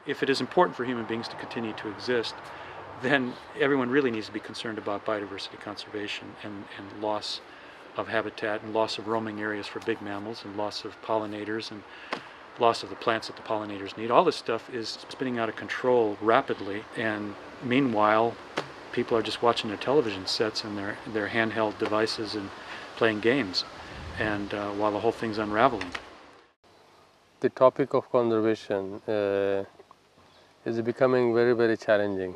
If it is important for human beings to continue to exist, then everyone really needs to be concerned about biodiversity conservation and loss of habitat and loss of roaming areas for big mammals and loss of pollinators and loss of the plants that the pollinators need. All this stuff is spinning out of control rapidly, and meanwhile people are just watching their television sets and their handheld devices and playing games, and while the whole thing's unraveling. The topic of conservation is becoming very, very challenging.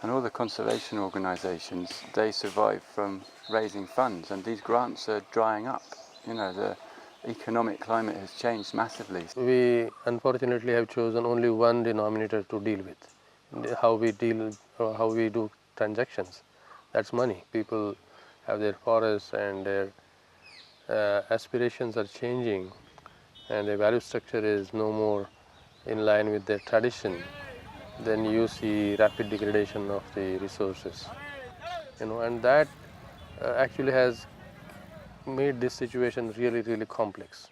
And all the conservation organisations, they survive from raising funds, and these grants are drying up. You know, the economic climate has changed massively. We unfortunately have chosen only one denominator to deal with. How we do transactions. That's money. People have their forests and their aspirations are changing, and the value structure is no more in line with their tradition. Then you see rapid degradation of the resources, and that actually has made this situation really, really complex.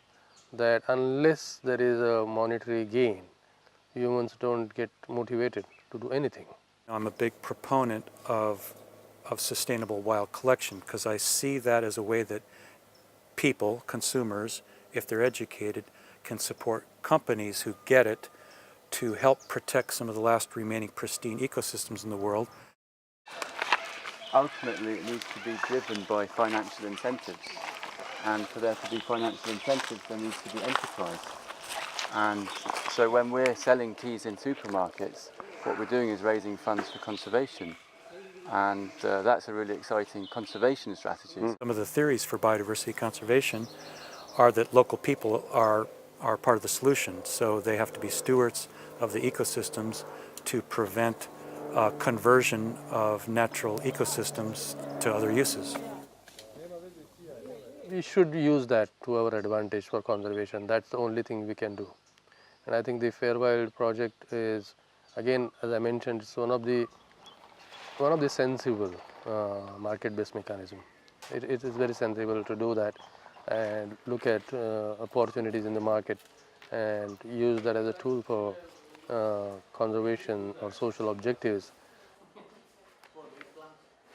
That unless there is a monetary gain, humans don't get motivated to do anything. I'm a big proponent of sustainable wild collection, because I see that as a way that people, consumers, if they're educated, can support companies who get it to help protect some of the last remaining pristine ecosystems in the world. Ultimately, it needs to be driven by financial incentives, and for there to be financial incentives, there needs to be enterprise. And so when we're selling teas in supermarkets, what we're doing is raising funds for conservation, and that's a really exciting conservation strategy. Some of the theories for biodiversity conservation are that local people are part of the solution, so they have to be stewards of the ecosystems to prevent conversion of natural ecosystems to other uses. We should use that to our advantage for conservation. That's the only thing we can do. And I think the Fairwild project is, again, as I mentioned, it's one of the sensible market-based mechanism. It is very sensible to do that and look at opportunities in the market and use that as a tool for conservation or social objectives.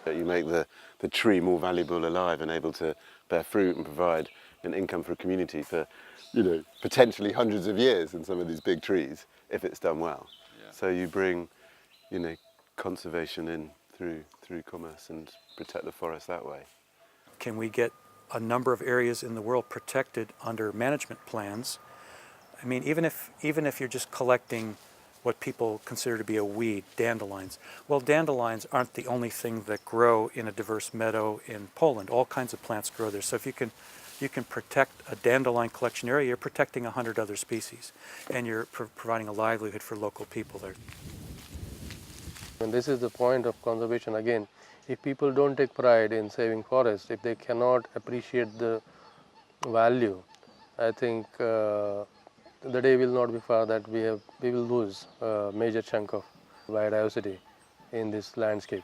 You make the tree more valuable alive and able to bear fruit and provide an income for a community for, potentially hundreds of years in some of these big trees, if it's done well. Yeah. So you bring, conservation in through commerce and protect the forest that way. Can we get a number of areas in the world protected under management plans? I mean, even if you're just collecting what people consider to be a weed, dandelions. Well, dandelions aren't the only thing that grow in a diverse meadow in Poland. All kinds of plants grow there. So if you can protect a dandelion collection area, you're protecting 100 other species, and you're providing a livelihood for local people there. And this is the point of conservation again. If people don't take pride in saving forests, if they cannot appreciate the value, I think the day will not be far that we will lose a major chunk of biodiversity in this landscape.